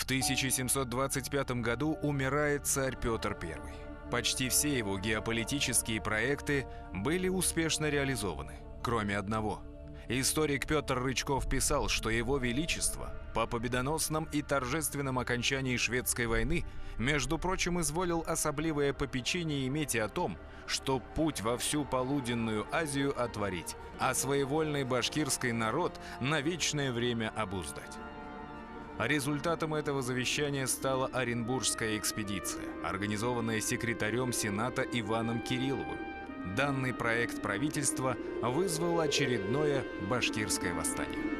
1725 году умирает царь Петр I. Почти все его геополитические проекты были успешно реализованы, кроме одного. Историк Петр Рычков писал, что его величество по победоносном и торжественном окончании шведской войны, между прочим, изволил особливое попечение иметь и о том, что путь во всю полуденную Азию отворить, а своевольный башкирский народ на вечное время обуздать. Результатом этого завещания стала Оренбургская экспедиция, организованная секретарем Сената Иваном Кирилловым. Данный проект правительства вызвал очередное башкирское восстание.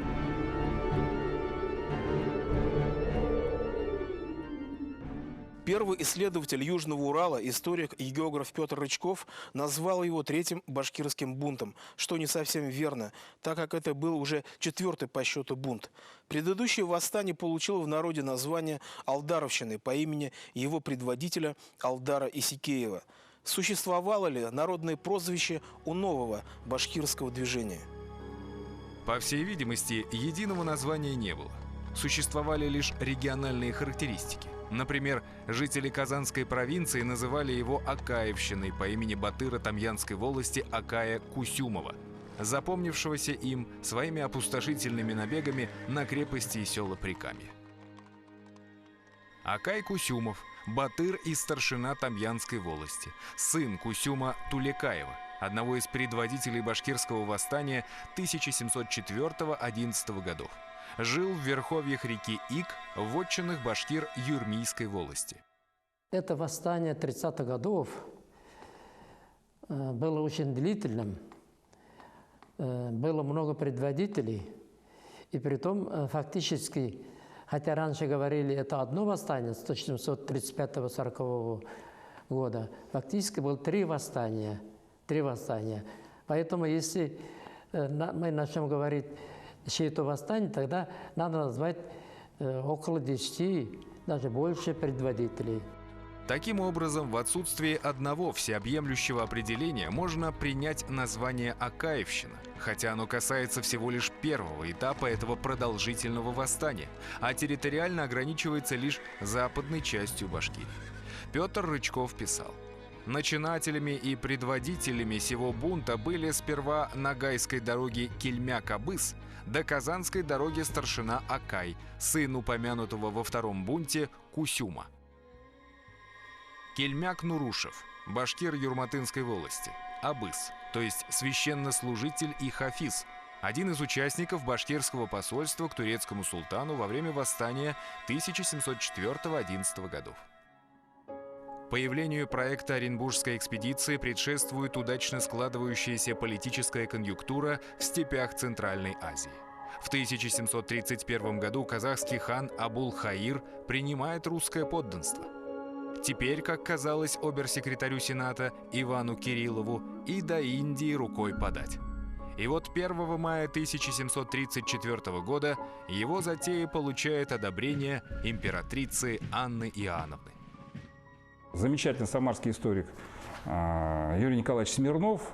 Первый исследователь Южного Урала, историк и географ Петр Рычков, назвал его третьим башкирским бунтом, что не совсем верно, так как это был уже четвертый по счету бунт. Предыдущее восстание получило в народе название Алдаровщины по имени его предводителя Алдара Исикеева. Существовало ли народное прозвище у нового башкирского движения? По всей видимости, единого названия не было. Существовали лишь региональные характеристики. Например, жители Казанской провинции называли его Акаевщиной по имени батыра Тамьянской волости Акая Кусюмова, запомнившегося им своими опустошительными набегами на крепости и села Прикамья. Акай Кусюмов, батыр и старшина Тамьянской волости, сын Кусюма Тулекаева, одного из предводителей башкирского восстания 1704-11 годов. Жил в верховьях реки Ик в вотчинах башкир Юрмийской волости. Это восстание 30-х годов было очень длительным. Было много предводителей. И притом фактически, хотя раньше говорили, это одно восстание с 1735-40 года, фактически было три восстания. Поэтому если мы начнем говорить чье-то восстание, тогда надо назвать около 10, даже больше предводителей. Таким образом, в отсутствие одного всеобъемлющего определения можно принять название Акаевщина, хотя оно касается всего лишь первого этапа этого продолжительного восстания, а территориально ограничивается лишь западной частью Башкирии. Петр Рычков писал: начинателями и предводителями сего бунта были сперва на Гайской дороге Кельмяк-Абыс, до Казанской дороги старшина Акай, сын упомянутого во втором бунте Кусюма. Кельмяк Нурушев, башкир Юрматынской волости, Абыс, то есть священнослужитель и хафиз, один из участников башкирского посольства к турецкому султану во время восстания 1704-11 годов. Появлению проекта Оренбургской экспедиции предшествует удачно складывающаяся политическая конъюнктура в степях Центральной Азии. В 1731 году казахский хан Абул-Хаир принимает русское подданство. Теперь, как казалось обер-секретарю Сената Ивану Кириллову, и до Индии рукой подать. И вот 1 мая 1734 года его затея получает одобрение императрицы Анны Иоанновны. Замечательный самарский историк Юрий Николаевич Смирнов,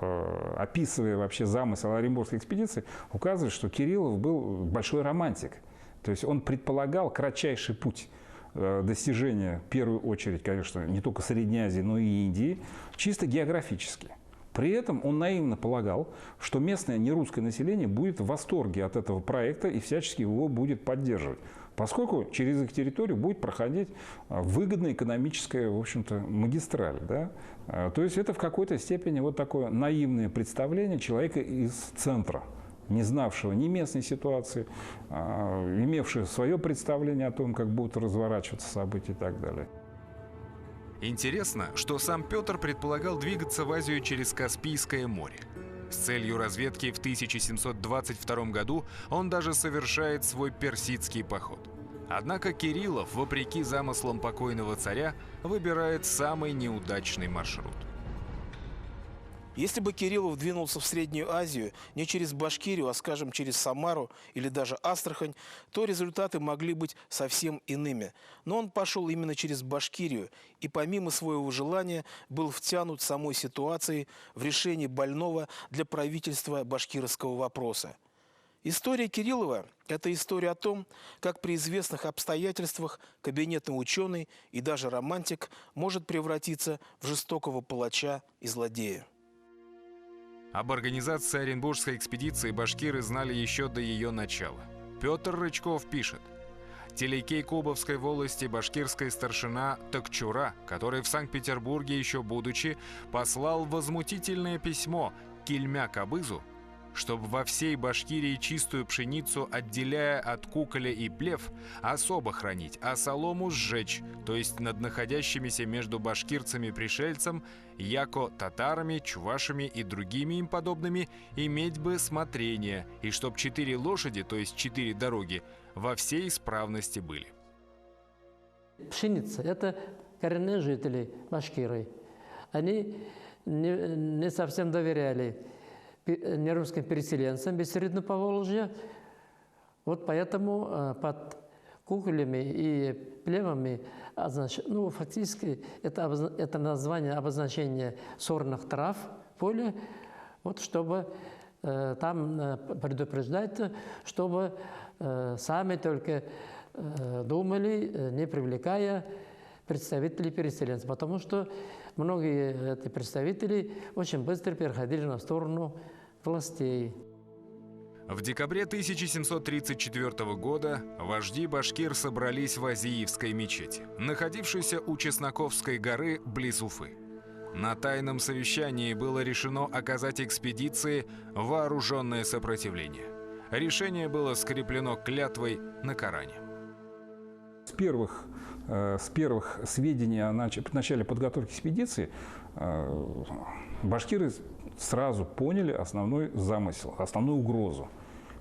описывая вообще замысел Оренбургской экспедиции, указывает, что Кириллов был большой романтик. То есть он предполагал кратчайший путь достижения, в первую очередь, конечно, не только Средней Азии, но и Индии, чисто географически. При этом он наивно полагал, что местное нерусское население будет в восторге от этого проекта и всячески его будет поддерживать, поскольку через их территорию будет проходить выгодная экономическая, в общем-то, магистраль. Да? То есть это в какой-то степени вот такое наивное представление человека из центра, не знавшего ни местной ситуации, имевшего свое представление о том, как будут разворачиваться события и так далее. Интересно, что сам Петр предполагал двигаться в Азию через Каспийское море. С целью разведки в 1722 году он даже совершает свой персидский поход. Однако Кириллов, вопреки замыслам покойного царя, выбирает самый неудачный маршрут. Если бы Кириллов двинулся в Среднюю Азию не через Башкирию, а, скажем, через Самару или даже Астрахань, то результаты могли быть совсем иными. Но он пошел именно через Башкирию и помимо своего желания был втянут самой ситуацией в решение больного для правительства башкирского вопроса. История Кириллова – это история о том, как при известных обстоятельствах кабинетный ученый и даже романтик может превратиться в жестокого палача и злодея. Об организации Оренбургской экспедиции башкиры знали еще до ее начала. Петр Рычков пишет: Телекей Кубовской волости башкирская старшина Токчура, который в Санкт-Петербурге еще будучи, послал возмутительное письмо Кильмя Кабызу, чтобы во всей Башкирии чистую пшеницу, отделяя от куколя и плев, особо хранить, а солому сжечь, то есть над находящимися между башкирцами-пришельцем, яко татарами, чувашами и другими им подобными, иметь бы смотрение, и чтоб 4 лошади, то есть 4 дороги, во всей исправности были. Пшеница – это коренные жители Башкирии. Они не совсем доверяли нерусским переселенцам без Среднего Поволжья. Вот поэтому под куколями и плевами, фактически это название обозначение сорных трав в поле, вот чтобы там предупреждать, чтобы сами только думали, не привлекая представителей переселенцев, потому что многие эти представители очень быстро переходили на сторону властей. В декабре 1734 года вожди башкир собрались в Азиевской мечети, находившейся у Чесноковской горы близ Уфы. На тайном совещании было решено оказать экспедиции вооруженное сопротивление. Решение было скреплено клятвой на Коране. С первых сведений о начале подготовки экспедиции башкиры сразу поняли основной замысел, основную угрозу.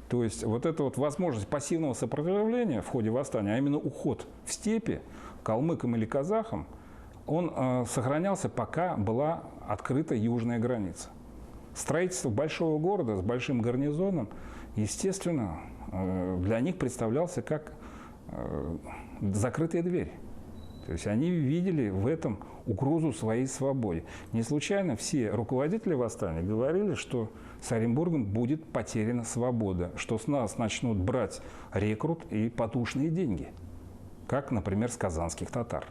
То есть вот эта вот возможность пассивного сопротивления в ходе восстания, а именно уход в степи калмыкам или казахам, он сохранялся, пока была открыта южная граница. Строительство большого города с большим гарнизоном, естественно, для них представлялся как закрытая дверь. То есть они видели в этом угрозу своей свободе. Не случайно все руководители восстания говорили, что с Оренбургом будет потеряна свобода, что с нас начнут брать рекрут и потушные деньги, как, например, с казанских татар.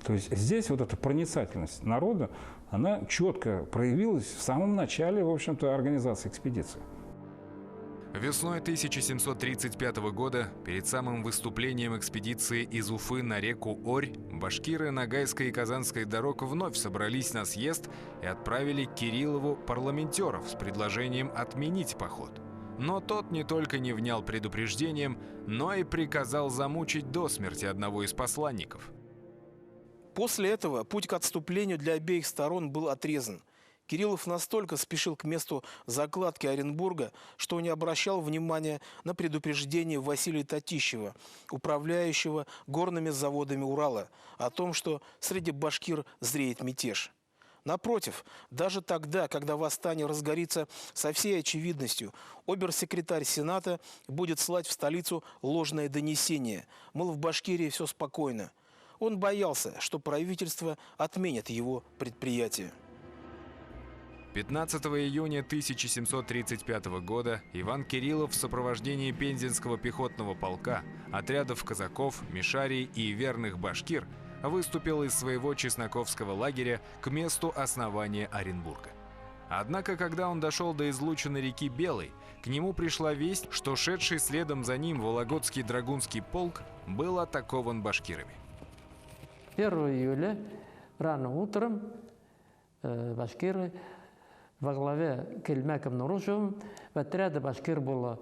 То есть здесь вот эта проницательность народа, она четко проявилась в самом начале, в общем-то, организации экспедиции. Весной 1735 года, перед самым выступлением экспедиции из Уфы на реку Орь, башкиры Ногайской и Казанской дорог вновь собрались на съезд и отправили к Кириллову парламентеров с предложением отменить поход. Но тот не только не внял предупреждением, но и приказал замучить до смерти одного из посланников. После этого путь к отступлению для обеих сторон был отрезан. Кириллов настолько спешил к месту закладки Оренбурга, что не обращал внимания на предупреждение Василия Татищева, управляющего горными заводами Урала, о том, что среди башкир зреет мятеж. Напротив, даже тогда, когда восстание разгорится со всей очевидностью, обер-секретарь Сената будет слать в столицу ложное донесение, мол, в Башкирии все спокойно. Он боялся, что правительство отменит его предприятие. 15 июня 1735 года Иван Кириллов в сопровождении Пензенского пехотного полка, отрядов казаков, мишарий и верных башкир выступил из своего чесноковского лагеря к месту основания Оренбурга. Однако, когда он дошел до излучины реки Белой, к нему пришла весть, что шедший следом за ним Вологодский драгунский полк был атакован башкирами. 1 июля рано утром башкиры во главе Кельмяком Нурушевым в отряде башкир было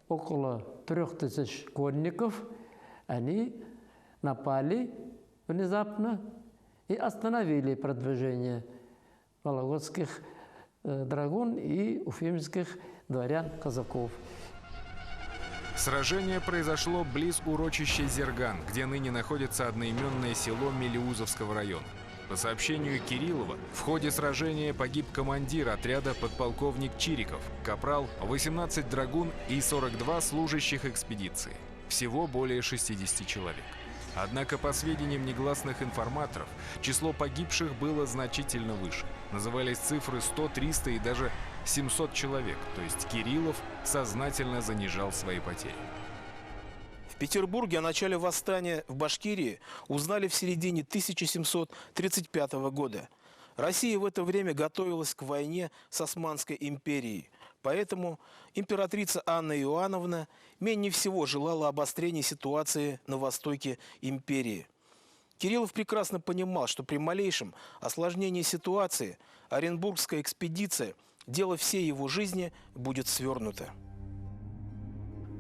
около 3000 конников. Они напали внезапно и остановили продвижение вологодских драгун и уфимских дворян-казаков. Сражение произошло близ урочища Зерган, где ныне находится одноименное село Мелеузовского района. По сообщению Кириллова, в ходе сражения погиб командир отряда подполковник Чириков, капрал, 18 драгун и 42 служащих экспедиции. Всего более 60 человек. Однако, по сведениям негласных информаторов, число погибших было значительно выше. Назывались цифры 100, 300 и даже 700 человек, то есть Кириллов сознательно занижал свои потери. В Петербурге о начале восстания в Башкирии узнали в середине 1735 года. Россия в это время готовилась к войне с Османской империей. Поэтому императрица Анна Иоанновна менее всего желала обострения ситуации на востоке империи. Кириллов прекрасно понимал, что при малейшем осложнении ситуации Оренбургская экспедиция, дело всей его жизни, будет свернута.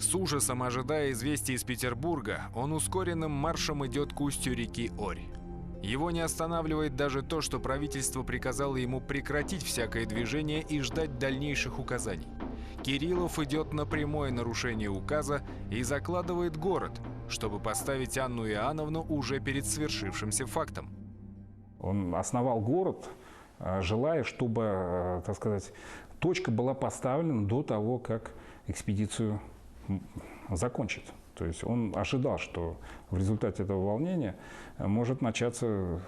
С ужасом ожидая известий из Петербурга, он ускоренным маршем идет к устью реки Орь. Его не останавливает даже то, что правительство приказало ему прекратить всякое движение и ждать дальнейших указаний. Кириллов идет на прямое нарушение указа и закладывает город, чтобы поставить Анну Иоанновну уже перед свершившимся фактом. Он основал город, желая, чтобы, так сказать, точка была поставлена до того, как экспедицию закончить. То есть он ожидал, что в результате этого волнения может начаться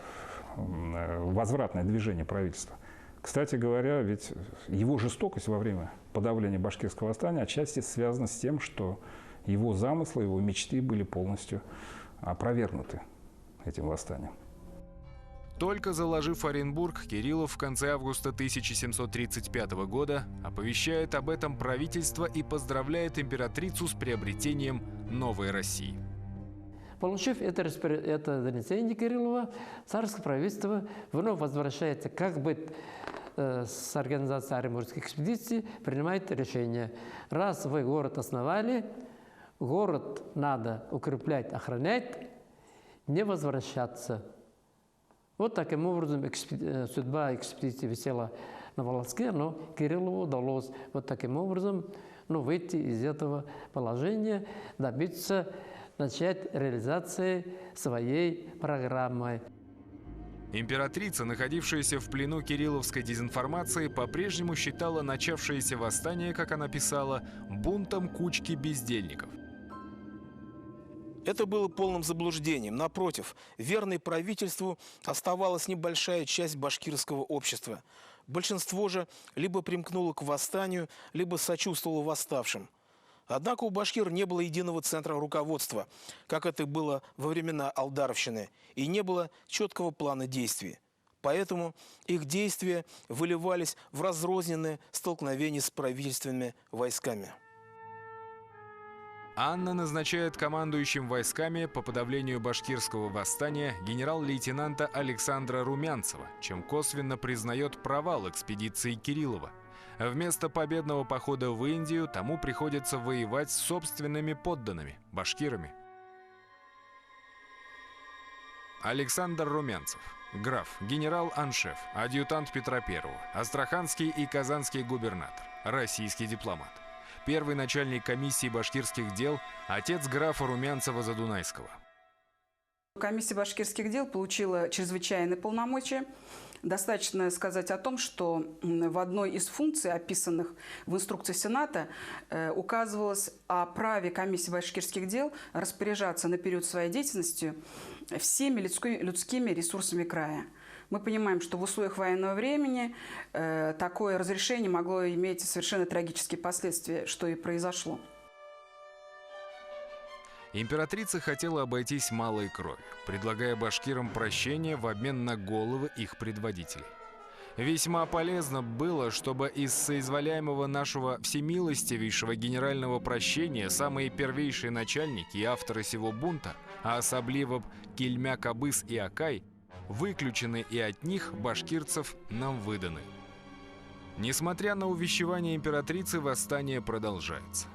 возвратное движение правительства. Кстати говоря, ведь его жестокость во время подавления башкирского восстания отчасти связана с тем, что его замыслы, его мечты были полностью опровергнуты этим восстанием. Только заложив Оренбург, Кириллов в конце августа 1735 года оповещает об этом правительство и поздравляет императрицу с приобретением новой России. Получив это донесение Кириллова, царское правительство вновь возвращается, как быть с организацией Оренбургской экспедиции, принимает решение. Раз вы город основали, город надо укреплять, охранять, не возвращаться. Вот таким образом судьба экспедиции висела на волоске, но Кириллову удалось вот таким образом выйти из этого положения, добиться, начать реализации своей программы. Императрица, находившаяся в плену кирилловской дезинформации, по-прежнему считала начавшееся восстание, как она писала, бунтом кучки бездельников. Это было полным заблуждением. Напротив, верной правительству оставалась небольшая часть башкирского общества. Большинство же либо примкнуло к восстанию, либо сочувствовало восставшим. Однако у башкир не было единого центра руководства, как это было во времена Алдаровщины, и не было четкого плана действий. Поэтому их действия выливались в разрозненные столкновения с правительственными войсками. Анна назначает командующим войсками по подавлению башкирского восстания генерал-лейтенанта Александра Румянцева, чем косвенно признает провал экспедиции Кириллова. Вместо победного похода в Индию тому приходится воевать с собственными подданными – башкирами. Александр Румянцев, граф, генерал-аншеф, адъютант Петра I, астраханский и казанский губернатор, российский дипломат. Первый начальник комиссии башкирских дел, отец графа Румянцева-Задунайского. Комиссия башкирских дел получила чрезвычайные полномочия. Достаточно сказать о том, что в одной из функций, описанных в инструкции Сената, указывалось о праве комиссии башкирских дел распоряжаться на период своей деятельности всеми людскими ресурсами края. Мы понимаем, что в условиях военного времени такое разрешение могло иметь совершенно трагические последствия, что и произошло. Императрица хотела обойтись малой кровью, предлагая башкирам прощение в обмен на головы их предводителей. Весьма полезно было, чтобы из соизволяемого нашего всемилостивейшего генерального прощения самые первейшие начальники и авторы сего бунта, а особливо Кильмяк Абыс и Акай, выключены и от них, башкирцев, нам выданы. Несмотря на увещевание императрицы, восстание продолжается.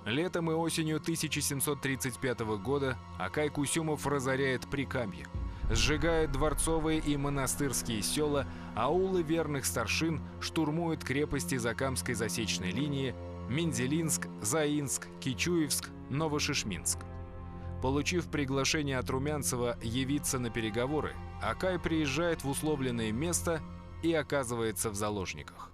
Летом и осенью 1735 года Акай Кусюмов разоряет Прикамье, сжигает дворцовые и монастырские села, аулы верных старшин, штурмует крепости Закамской засечной линии, Мензелинск, Заинск, Кичуевск, Новошишминск. Получив приглашение от Румянцева явиться на переговоры, Акай приезжает в условленное место и оказывается в заложниках.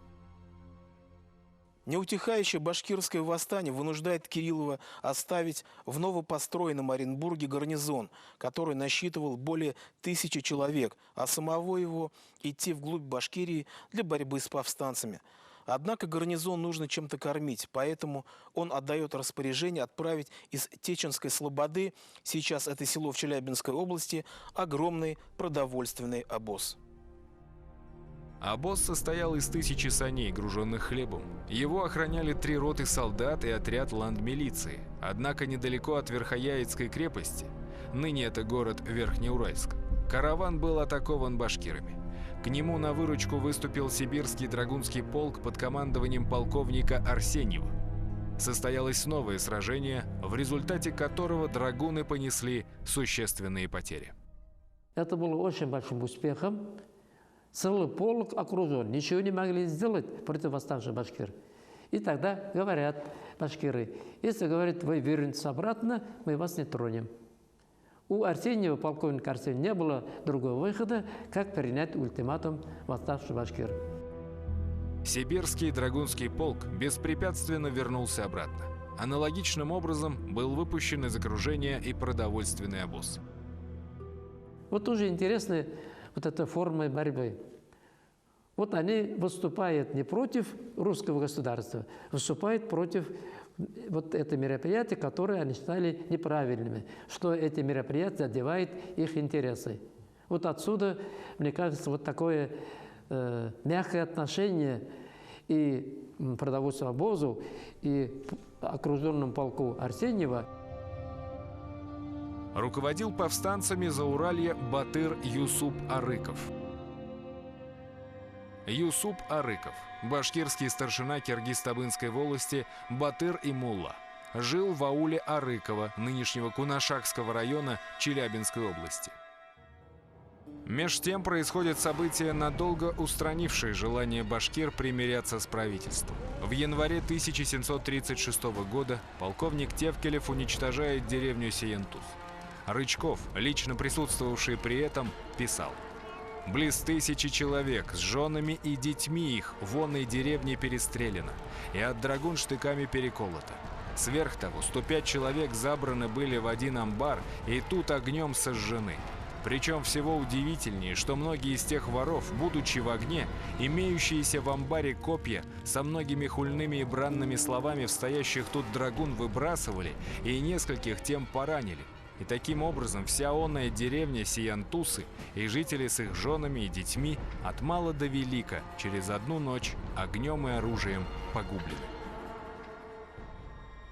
Неутихающее башкирское восстание вынуждает Кириллова оставить в новопостроенном Оренбурге гарнизон, который насчитывал более 1000 человек, а самого его идти вглубь Башкирии для борьбы с повстанцами. Однако гарнизон нужно чем-то кормить, поэтому он отдает распоряжение отправить из Теченской Слободы, сейчас это село в Челябинской области, огромный продовольственный обоз. Обоз состоял из 1000 саней, груженных хлебом. Его охраняли 3 роты солдат и отряд ландмилиции. Однако недалеко от Верхояицкой крепости, ныне это город Верхнеуральск, караван был атакован башкирами. К нему на выручку выступил сибирский драгунский полк под командованием полковника Арсеньева. Состоялось новое сражение, в результате которого драгуны понесли существенные потери. Это было очень большим успехом. Целый полк окружен, ничего не могли сделать против восставших башкир. И тогда говорят башкиры, если, говорят, вы вернетесь обратно, мы вас не тронем. У Арсеньева, полковника Арсеньева, не было другого выхода, как принять ультиматум восставших башкир. Сибирский драгунский полк беспрепятственно вернулся обратно. Аналогичным образом был выпущен из окружения и продовольственный обоз. Вот тоже интересная вот эта форма борьбы. Вот они выступают не против русского государства, выступают против вот это мероприятие, которое они считали неправильными, что эти мероприятия задевают их интересы. Вот отсюда, мне кажется, вот такое мягкое отношение и продовольственному обозу, и окруженному полку Арсеньева. Руководил повстанцами Зауралья Батыр Юсуп Арыков. Юсуп Арыков, башкирский старшина Киргиз-Табынской волости Батыр и Мулла, жил в ауле Арыкова, нынешнего Кунашакского района Челябинской области. Меж тем происходят события, надолго устранившие желание башкир примиряться с правительством. В январе 1736 года полковник Тевкелев уничтожает деревню Сиянтус. Рычков, лично присутствовавший при этом, писал: «Близ 1000 человек с женами и детьми их в онной деревне перестреляно, и от драгун штыками переколото. Сверх того, 105 человек забраны были в один амбар и тут огнем сожжены. Причем всего удивительнее, что многие из тех воров, будучи в огне, имеющиеся в амбаре копья, со многими хульными и бранными словами в стоящих тут драгун выбрасывали и нескольких тем поранили. И таким образом вся онная деревня Сиянтусы и жители с их женами и детьми от мала до велика через одну ночь огнем и оружием погублены».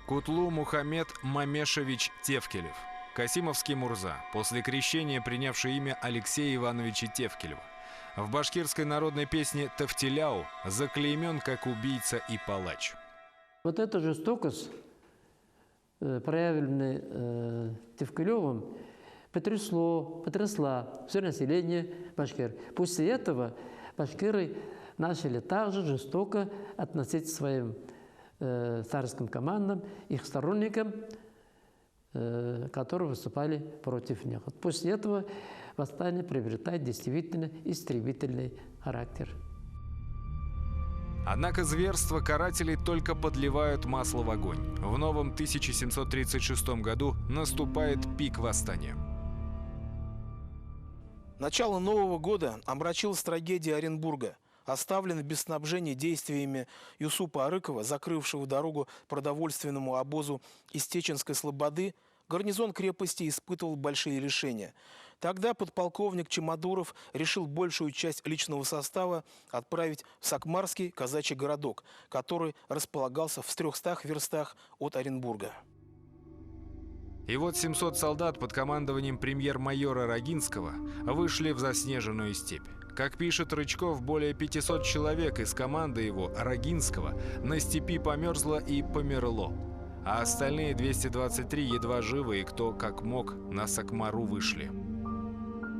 Кутлу Мухаммед Мамешевич Тевкелев, касимовский мурза, после крещения принявший имя Алексея Ивановича Тевкелева, в башкирской народной песне «Тавтиляу» заклеймен как убийца и палач. Вот эта жестокость, проявленная Тевкелевым, потрясла все население башкир. После этого башкиры начали также жестоко относиться к своим царским командам, их сторонникам, которые выступали против них. Вот после этого восстание приобретает действительно истребительный характер. Однако зверства карателей только подливают масло в огонь. В новом 1736 году наступает пик восстания. Начало Нового года омрачилась трагедия Оренбурга. Оставлен без снабжения действиями Юсупа Арыкова, закрывшего дорогу продовольственному обозу из Теченской Слободы, гарнизон крепости испытывал большие лишения. Тогда подполковник Чемодуров решил большую часть личного состава отправить в Сакмарский казачий городок, который располагался в 300 верстах от Оренбурга. И вот 700 солдат под командованием премьер-майора Рогинского вышли в заснеженную степь. Как пишет Рычков, более 500 человек из команды его, Рогинского, на степи померзло и померло, а остальные 223 едва живы, и кто как мог на Сакмару вышли.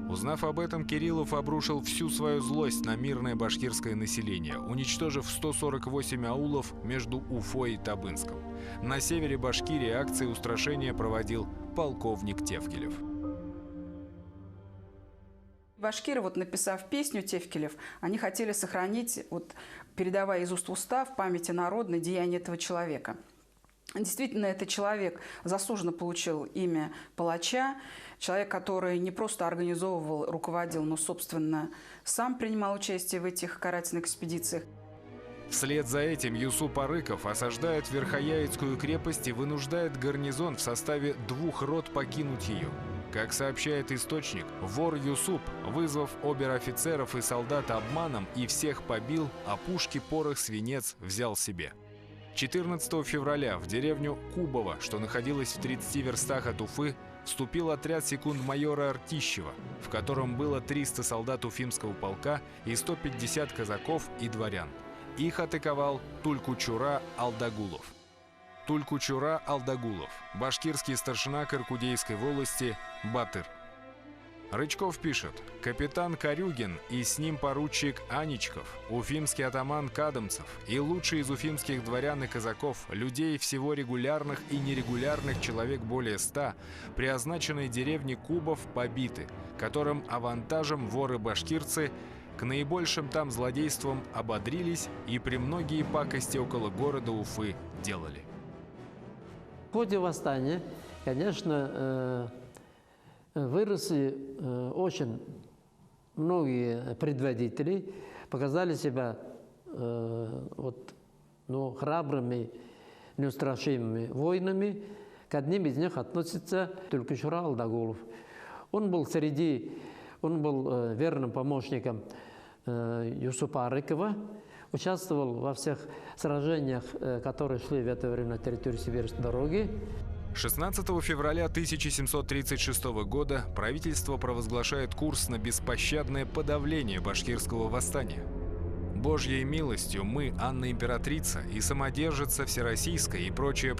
Узнав об этом, Кириллов обрушил всю свою злость на мирное башкирское население, уничтожив 148 аулов между Уфой и Табынском. На севере Башкирии акции устрашения проводил полковник Тевкелев. Башкиры, вот написав песню Тевкелев, они хотели сохранить, вот, передавая из уст в уста, в памяти народной деяния этого человека. Действительно, этот человек заслуженно получил имя палача, человек, который не просто организовывал, руководил, но, собственно, сам принимал участие в этих карательных экспедициях. Вслед за этим Юсуп Арыков осаждает Верхояицкую крепость и вынуждает гарнизон в составе 2 рот покинуть ее. Как сообщает источник, вор Юсуп, вызвав обер-офицеров и солдат обманом и всех побил, а пушки, порох, свинец взял себе. 14 февраля в деревню Кубово, что находилось в 30 верстах от Уфы, вступил отряд секунд-майора Артищева, в котором было 300 солдат Уфимского полка и 150 казаков и дворян. Их атаковал Тулькучура Алдагулов. Тулькучура Алдагулов, башкирский старшина Каркудейской волости, Батыр. Рычков пишет: капитан Корюгин и с ним поручик Аничков, уфимский атаман Кадамцев и лучшие из уфимских дворян и казаков, людей всего регулярных и нерегулярных человек более 100, при означенной деревне Кубов побиты, которым авантажем воры-башкирцы к наибольшим там злодействам ободрились и премногие пакости около города Уфы делали. В ходе восстания, конечно, выросли очень многие предводители, показали себя храбрыми, неустрашимыми воинами. К одним из них относится Тулькучура Алдагулов. Он был верным помощником Юсупа Арыкова, участвовал во всех сражениях, которые шли в это время на территории Сибирской дороги. 16 февраля 1736 года правительство провозглашает курс на беспощадное подавление башкирского восстания. Божьей милостью мы, Анна Императрица, и самодержица Всероссийская и прочее.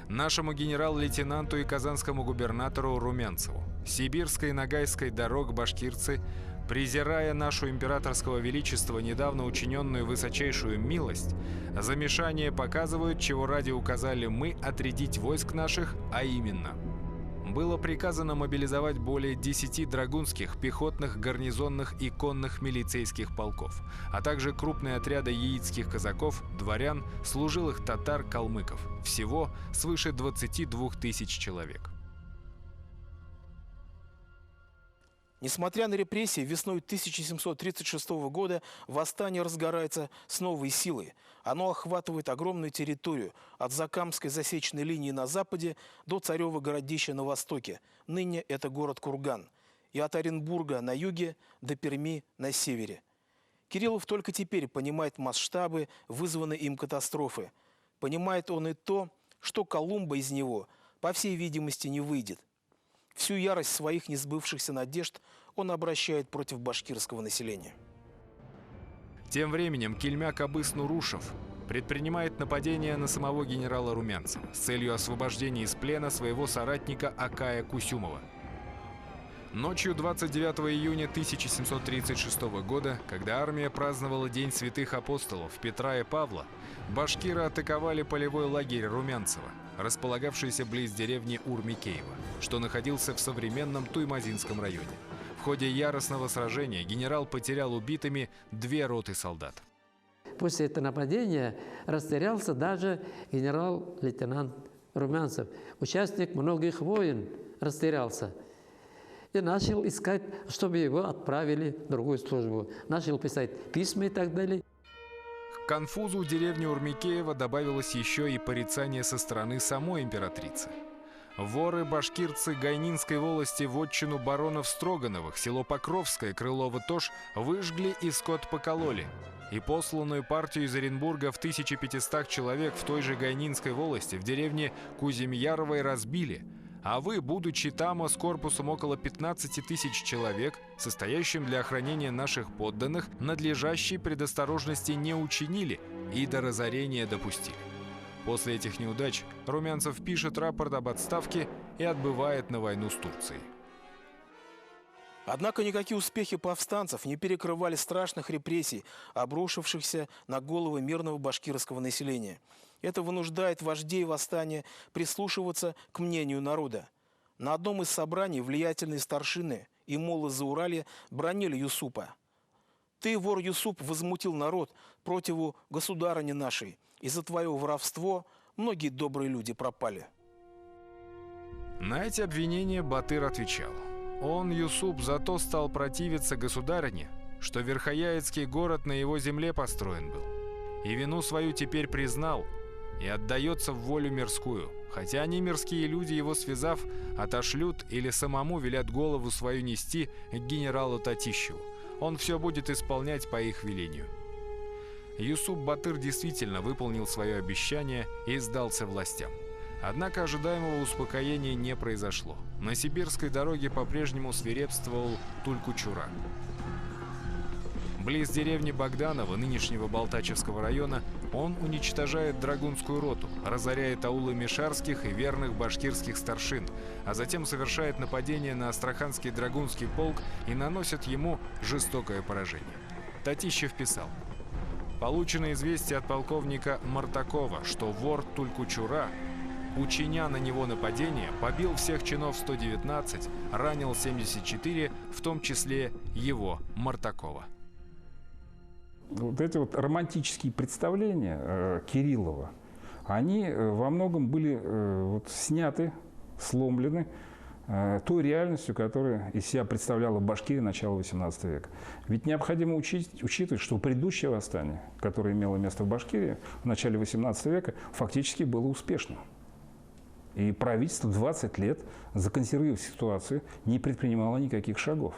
Нашему генерал-лейтенанту и казанскому губернатору Румянцеву, Сибирской и Ногайской дорог башкирцы, презирая нашу императорского величества недавно учиненную высочайшую милость, замешание показывают, чего ради указали мы отрядить войск наших, а именно: было приказано мобилизовать более 10 драгунских, пехотных, гарнизонных и конных милицейских полков, а также крупные отряды яицких казаков, дворян, служилых татар, калмыков. Всего свыше 22 тысяч человек. Несмотря на репрессии, весной 1736 года восстание разгорается с новой силой. Оно охватывает огромную территорию от Закамской засечной линии на западе до Царева городища на востоке. Ныне это город Курган. И от Оренбурга на юге до Перми на севере. Кириллов только теперь понимает масштабы вызванной им катастрофы. Понимает он и то, что Колумба из него, по всей видимости, не выйдет. Всю ярость своих несбывшихся надежд он обращает против башкирского населения. Тем временем Кильмяк Абыс Нурушев предпринимает нападение на самого генерала Румянцева с целью освобождения из плена своего соратника Акая Кусюмова. Ночью 29 июня 1736 года, когда армия праздновала День святых апостолов Петра и Павла, башкиры атаковали полевой лагерь Румянцева, располагавшийся близ деревни Урмикеево, что находился в современном Туймазинском районе. В ходе яростного сражения генерал потерял убитыми 2 роты солдат. После этого нападения растерялся даже генерал-лейтенант Румянцев. Участник многих войн растерялся. И начал искать, чтобы его отправили в другую службу. Начал писать письма и так далее. К конфузу деревни Урмикеево добавилось еще и порицание со стороны самой императрицы. Воры-башкирцы Гайнинской волости вотчину баронов Строгановых, село Покровское, Крылово-Тож, выжгли и скот покололи. И посланную партию из Оренбурга в 1500 человек в той же Гайнинской волости в деревне Куземьяровой разбили. А вы, будучи там с корпусом около 15 тысяч человек, состоящим для охранения наших подданных, надлежащей предосторожности не учинили и до разорения допустили. После этих неудач Румянцев пишет рапорт об отставке и отбывает на войну с Турцией. Однако никакие успехи повстанцев не перекрывали страшных репрессий, обрушившихся на головы мирного башкирского населения. Это вынуждает вождей восстания прислушиваться к мнению народа. На одном из собраний влиятельные старшины и моллы Зауралья бранили Юсупа. «Ты, вор Юсуп, возмутил народ противу государыни нашей, и за твое воровство многие добрые люди пропали». На эти обвинения Батыр отвечал. Он, Юсуп, зато стал противиться государыне, что Верхояицкий город на его земле построен был. И вину свою теперь признал и отдается в волю мирскую, хотя они, мирские люди, его связав, отошлют или самому велят голову свою нести к генералу Татищеву. Он все будет исполнять по их велению. Юсуп Батыр действительно выполнил свое обещание и сдался властям. Однако ожидаемого успокоения не произошло. На сибирской дороге по-прежнему свирепствовал Тулькучура. Близ деревни Богданова, нынешнего Балтачевского района, он уничтожает драгунскую роту, разоряет аулы мишарских и верных башкирских старшин, а затем совершает нападение на Астраханский драгунский полк и наносит ему жестокое поражение. Татищев писал: «Получено известие от полковника Мартакова, что вор Тулькучура, учиня на него нападение, побил всех чинов 119, ранил 74, в том числе его, Мартакова». Вот эти вот романтические представления Кириллова, они во многом были сняты, сломлены той реальностью, которая из себя представляла Башкирия начала XVIII века. Ведь необходимо учитывать, что предыдущее восстание, которое имело место в Башкирии в начале XVIII века, фактически было успешным. И правительство 20 лет, законсервировав ситуацию, не предпринимало никаких шагов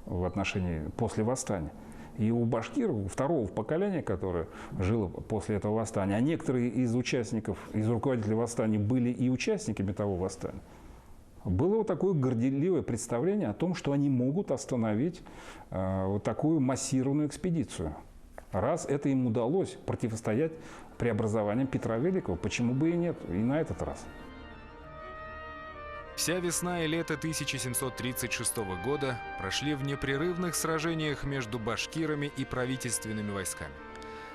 в отношении после восстания. И у башкиров, второго поколения, которое жило после этого восстания, а некоторые из участников, из руководителей восстания были и участниками того восстания, было вот такое горделивое представление о том, что они могут остановить вот такую массированную экспедицию. Раз это им удалось противостоять преобразованиям Петра Великого, почему бы и нет, и на этот раз. Вся весна и лето 1736 года прошли в непрерывных сражениях между башкирами и правительственными войсками.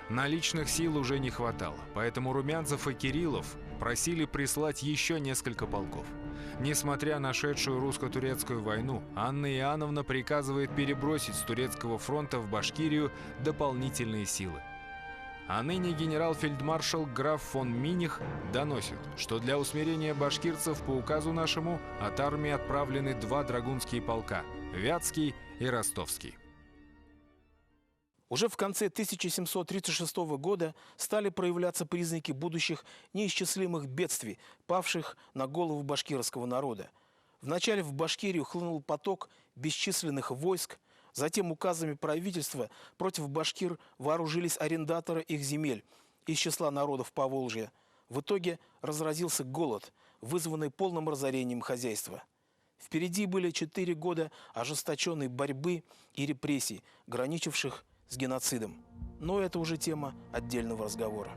Наличных сил уже не хватало, поэтому Румянцев и Кириллов просили прислать еще несколько полков. Несмотря на шедшую русско-турецкую войну, Анна Иоанновна приказывает перебросить с турецкого фронта в Башкирию дополнительные силы. А ныне генерал-фельдмаршал граф фон Миних доносит, что для усмирения башкирцев по указу нашему от армии отправлены 2 драгунские полка – Вятский и Ростовский. Уже в конце 1736 года стали проявляться признаки будущих неисчислимых бедствий, павших на голову башкирского народа. Вначале в Башкирию хлынул поток бесчисленных войск, затем указами правительства против башкир вооружились арендаторы их земель из числа народов Поволжья. В итоге разразился голод, вызванный полным разорением хозяйства. Впереди были 4 года ожесточенной борьбы и репрессий, граничивших с геноцидом. Но это уже тема отдельного разговора.